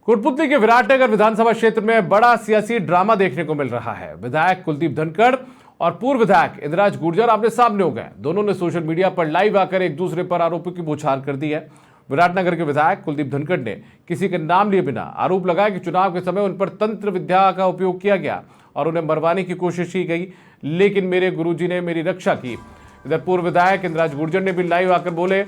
कोटपुतली के विराटनगर विधानसभा क्षेत्र में बड़ा सियासी ड्रामा देखने को मिल रहा है। विधायक कुलदीप धनखड़ और पूर्व विधायक इंद्राज गुर्जर आमने सामने हो गए। दोनों ने सोशल मीडिया पर लाइव आकर एक दूसरे पर आरोपों की बौछार कर दी है। विराटनगर के विधायक कुलदीप धनखड़ ने किसी के नाम लिए बिना आरोप लगाया कि चुनाव के समय उन पर तंत्र विद्या का उपयोग किया गया और उन्हें मरवाने की कोशिश की गई, लेकिन मेरे गुरुजी ने मेरी रक्षा की। इधर पूर्व विधायक इंद्राज गुर्जर ने भी लाइव आकर बोले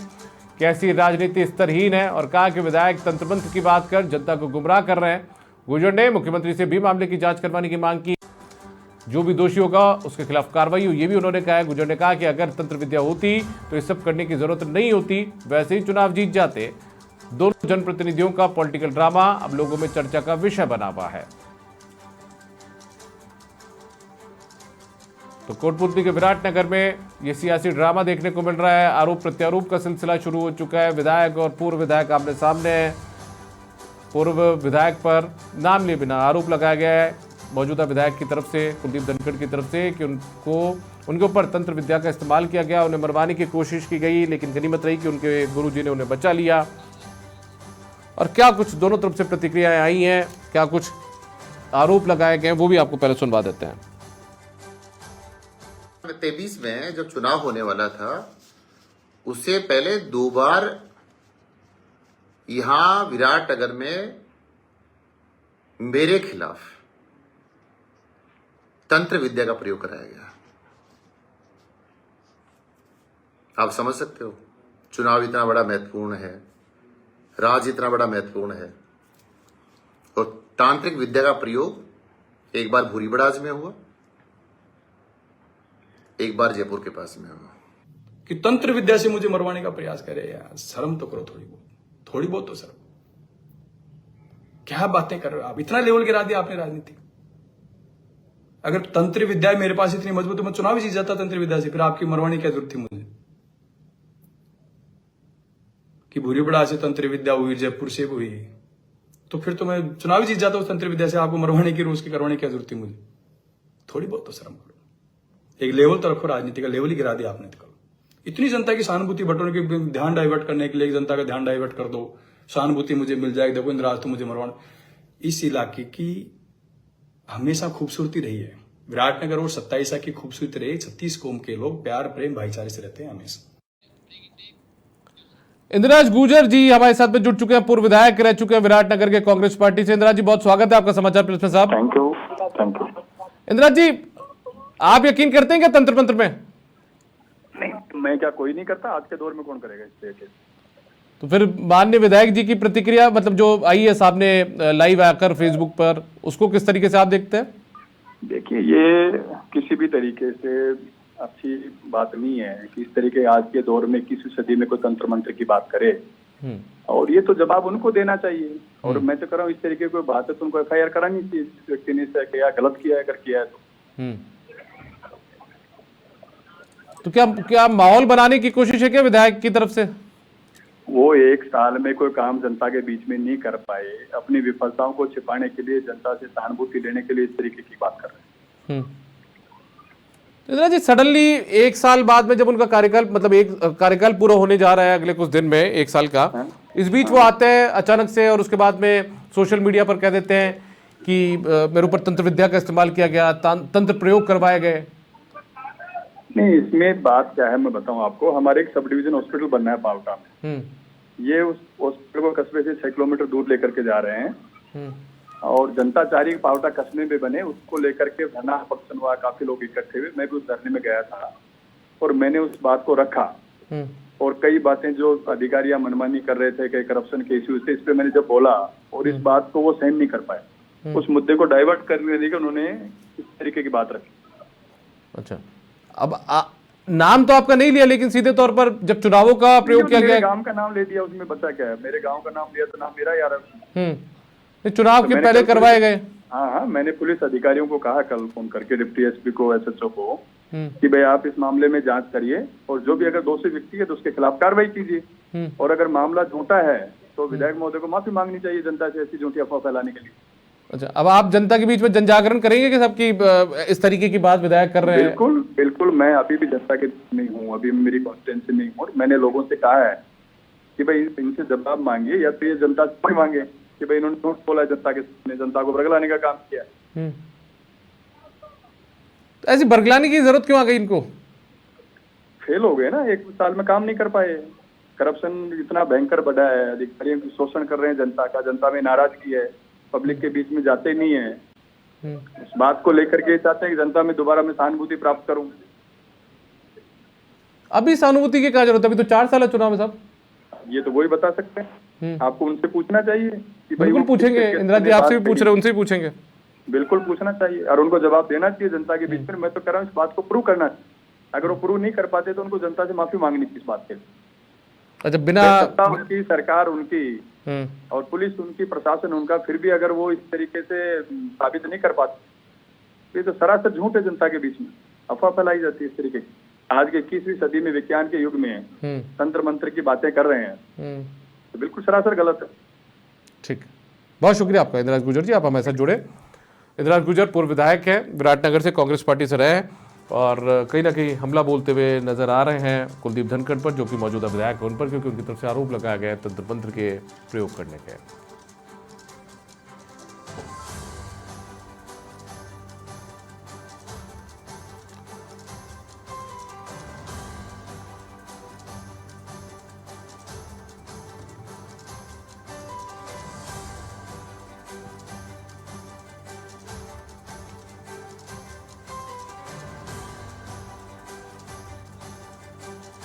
कि ऐसी राजनीति स्तरहीन है और कहा कि विधायक तंत्र मंत्र की बात कर जनता को गुमराह कर रहे हैं। गुर्जर ने मुख्यमंत्री से भी मामले की जांच करवाने की मांग की। जो भी दोषी होगा उसके खिलाफ कार्रवाई हो, ये भी उन्होंने कहा है। गुर्जर ने कहा कि अगर तंत्र विद्या होती तो ये सब करने की जरूरत नहीं होती, वैसे ही चुनाव जीत जाते। दोनों जनप्रतिनिधियों का पॉलिटिकल ड्रामा अब लोगों में चर्चा का विषय बना हुआ है। तो कोटपुतली के विराटनगर में यह सियासी ड्रामा देखने को मिल रहा है। आरोप प्रत्यारोप का सिलसिला शुरू हो चुका है। विधायक और पूर्व विधायक आमने सामने हैं। पूर्व विधायक पर नाम लिए बिना आरोप लगाया गया है मौजूदा विधायक की तरफ से, कुलदीप धनखड़ की तरफ से, कि उनके ऊपर तंत्र विद्या का इस्तेमाल किया गया, उन्हें मरवाने की कोशिश की गई, लेकिन गनीमत रही कि उनके गुरुजी ने उन्हें बचा लिया। और क्या कुछ दोनों तरफ से प्रतिक्रियाएं आई हैं, क्या कुछ आरोप लगाए गए, वो भी आपको पहले सुनवा देते हैं। 23 में जब चुनाव होने वाला था, उससे पहले 2 बार यहां विराटनगर में मेरे खिलाफ तंत्र विद्या का प्रयोग कराया गया। आप समझ सकते हो, चुनाव इतना बड़ा महत्वपूर्ण है, राज इतना बड़ा महत्वपूर्ण है, और तांत्रिक विद्या का प्रयोग एक बार भूरीबड़ाज में हुआ, एक बार जयपुर के पास में हुआ। कि तंत्र विद्या से मुझे मरवाने का प्रयास करे। यार शर्म तो करो, थोड़ी बहुत तो शर्म। क्या बातें कर रहे हो आप? इतना लेवल गिरा दिया आपने राजनीति। अगर तंत्र विद्या मेरे पास इतनी मजबूत तो मैं चुनाव ही जीत जाता तंत्र विद्या से, फिर आपकी मरवाने की क्या जरूरत थी मुझे? कि भूरीबड़ा से तंत्र विद्या हुई, जयपुर से हुई, तो फिर तो मैं चुनाव ही जीत जाता उस तंत्र विद्या से। आपको मरवाने की, रोज की करवाने की क्या जरूरत थी मुझे? थोड़ी बहुत तो शर्म करो। एक लेवल तो रखो, राजनीति का लेवल ही गिरा दिया आपने। तो करो इतनी जनता की सहानुभूति बटोरने के, ध्यान डाइवर्ट करने के लिए जनता का ध्यान डाइवर्ट कर दो, सहानुभूति मुझे मिल जाएगी। देखो इंद्राज तो मुझे मरवाना। इस इलाके की हमेशा खूबसूरती रही है, विराटनगर और 27 की खूबसूरती रही। 36 कौम के लोग प्यार प्रेम भाईचारे से रहते हैं हमेशा। इंद्राज गुर्जर जी हमारे साथ में जुड़ चुके हैं, पूर्व विधायक रह चुके हैं विराटनगर के कांग्रेस पार्टी से। इंद्राज जी, बहुत स्वागत है आपका समाचार प्रेस में साहब। Thank you. इंद्राज जी, आप यकीन करते हैं क्या तंत्र मंत्र में? नहीं, मैं क्या, कोई नहीं करता। आज के दौर में कौन करेगा इस तरीके से? तो फिर माननीय विधायक जी की प्रतिक्रिया, मतलब जो आई है सामने लाइव आकर फेसबुक पर, उसको किस तरीके से आप देखते हैं? देखिए, ये किसी भी तरीके से अच्छी बात नहीं है कि इस तरीके आज के दौर में किसी सदी में कोई तंत्र मंत्र की बात करे, और ये तो जवाब उनको देना चाहिए। और मैं तो कह रहा हूँ, इस तरीके की कोई बात है तो उनको FIR करानी चाहिए। इस व्यक्ति ने किया, गलत किया है, अगर किया है तो क्या माहौल बनाने की कोशिश है क्या विधायक की तरफ से? वो 1 साल में कोई काम जनता के बीच में नहीं कर पाए, अपनी विफलताओं को छिपाने के लिए, जनता से सहानुभूति लेने के लिए इस तरीके की बात कर रहे हैं। इंद्रा जी, सडनली 1 साल बाद में जब उनका कार्यकाल, मतलब एक कार्यकाल पूरा होने जा रहा है अगले कुछ दिन में, 1 साल का, इस बीच वो आते हैं अचानक से और उसके बाद में सोशल मीडिया पर कह देते हैं कि मेरे ऊपर तंत्र विद्या का इस्तेमाल किया गया, तंत्र प्रयोग करवाए गए। नहीं, इसमें बात क्या है मैं बताऊं आपको। हमारे एक सब डिवीजन हॉस्पिटल बनना है पावटा में। ये उस हॉस्पिटल को कस्बे से 6 किलोमीटर दूर लेकर के जा रहे हैं, और जनता चाह रही पावटा कस्बे में बने। उसको लेकर के धरना फंक्शन हुआ, काफी लोग इकट्ठे हुए। मैं भी उस धरने में गया था और मैंने उस बात को रखा। और कई बातें जो अधिकारियां मनमानी कर रहे थे, कई करप्शन के इश्यूज थे, इस पे मैंने जब बोला और इस बात को वो सहन नहीं कर पाए। उस मुद्दे को डाइवर्ट करने के लिए उन्होंने इस तरीके की बात रखी। अच्छा, अब नाम तो आपका नहीं लिया, लेकिन सीधे तौर पर जब चुनावों का प्रयोग किया गया, गांव का नाम ले दिया, उसमें बचा क्या है? मेरे गांव का नाम लिया तो नाम मेरा यार। चुनाव के पहले करवाए गए। हाँ, मैंने पुलिस अधिकारियों को कहा कल फोन करके, डिप्टी SP को, SHO को, कि भाई आप इस मामले में जांच करिए और जो भी अगर दोषी व्यक्ति है तो उसके खिलाफ कार्रवाई कीजिए, और अगर मामला झूठा है तो विधायक महोदय को माफी मांगनी चाहिए जनता से ऐसी झूठी अफवाह फैलाने के लिए। अच्छा, अब आप जनता के बीच में जन जागरण करेंगे कि सबकी इस तरीके की बात विधायक कर रहे हैं? बिल्कुल बिल्कुल, मैं अभी भी जनता के बीच में हूँ, अभी मेरी कॉन्स्टिट्यूएंसी में हूँ। मैंने लोगों से कहा है कि भाई इनसे जवाब मांगिए, या तो ये जनता से मांगे कि भाई इन्होंने झूठ बोला है जनता के सामने, जनता को बरगलाने का काम किया है। तो ऐसी बरगलाने की जरूरत क्यों आ गई इनको? फेल हो गए ना, 1 साल में काम नहीं कर पाए। करप्शन इतना भयंकर बढ़ा है, अधिकारियों की शोषण कर रहे हैं जनता का, जनता में नाराजगी है, पब्लिक के बीच में जाते नहीं है। उस बात को लेकर के चाहते हैं कि जनता में दोबारा मैं सहानुभूति प्राप्त करूं। अभी सहानुभूति की क्या जरूरत है? अभी तो 4 साल है चुनाव में साहब। ये तो वही बता सकते हैं, आपको उनसे पूछना चाहिए कि भाई बिल्कुल वो पूछेंगे, किस तरीके इंदिरा से जी आपसे भी बात पूछ कही। रहे हैं, उनसे भी पूछेंगे। बिल्कुल पूछना चाहिए और उनको जवाब देना चाहिए जनता के बीच में। मैं तो कह रहा हूँ इस बात को प्रूव करना चाहिए। अगर वो प्रूव नहीं कर पाते तो उनको जनता से माफी मांगनी थी इस बात के लिए। अच्छा, बिना सत्ता उनकी, सरकार उनकी और पुलिस उनकी, प्रशासन उनका, फिर भी अगर वो इस तरीके से साबित नहीं कर पाते तो ये तो सरासर झूठ है। जनता के बीच में अफवाह फैलाई जाती है इस तरीके की। आज के 21वीं सदी में, विज्ञान के युग में तंत्र मंत्र की बातें कर रहे हैं, तो बिल्कुल सरासर गलत है। ठीक, बहुत शुक्रिया आपका इंदिराज गुर्जर जी, आप हमारे साथ जुड़े। इंदिराज गुर्जर पूर्व विधायक हैं, विराटनगर से कांग्रेस पार्टी से रहे हैं और कहीं ना कहीं हमला बोलते हुए नजर आ रहे हैं कुलदीप धनखड़ पर, जो कि मौजूदा विधायक है उन पर, क्योंकि उनकी तरफ से आरोप लगाया गया है तंत्र मंत्र के प्रयोग करने के।